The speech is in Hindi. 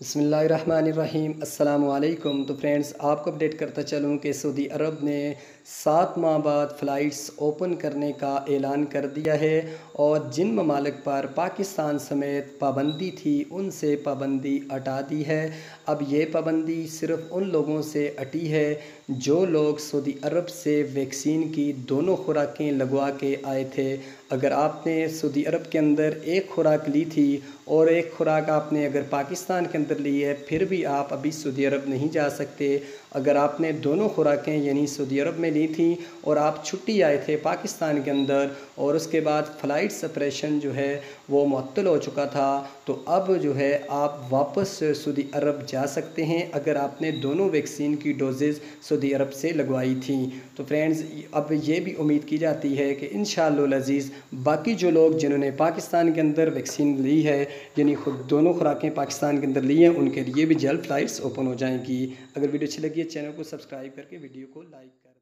बिस्मिल्लाहिर्रहमानिर्रहीम अस्सलामु अलैकुम। तो फ्रेंड्स, आपको अपडेट करता चलूँ कि सऊदी अरब ने 7 माह बाद फ़्लाइट्स ओपन करने का ऐलान कर दिया है और जिन ममालिक पर पाकिस्तान समेत पाबंदी थी उनसे पाबंदी हटा दी है। अब ये पाबंदी सिर्फ़ उन लोगों से हटी है जो लोग सऊदी अरब से वैक्सीन की दोनों खुराकें लगवा के आए थे। अगर आपने सऊदी अरब के अंदर एक खुराक ली थी और एक खुराक आपने अगर पाकिस्तान के अंदर ली है, फिर भी आप अभी सऊदी अरब नहीं जा सकते। अगर आपने दोनों खुराकें यानी सऊदी अरब में ली थी और आप छुट्टी आए थे पाकिस्तान के अंदर और उसके बाद फ़्लाइट सेपरेशन जो है वो मुअत्तल हो चुका था, तो अब जो है आप वापस सऊदी अरब जा सकते हैं अगर आपने दोनों वैक्सीन की डोजेज़ सऊदी अरब से लगवाई थी। तो फ्रेंड्स, अब ये भी उम्मीद की जाती है कि इंशाअल्लाह अज़ीज़ बाकी जो लोग जिन्होंने पाकिस्तान के अंदर वैक्सीन ली है यानी खुद दोनों खुराकें पाकिस्तान के अंदर ली हैं, उनके लिए भी जल्द फ़्लाइट्स ओपन हो जाएंगी। अगर वीडियो अच्छी लगी है चैनल को सब्सक्राइब करके वीडियो को लाइक कर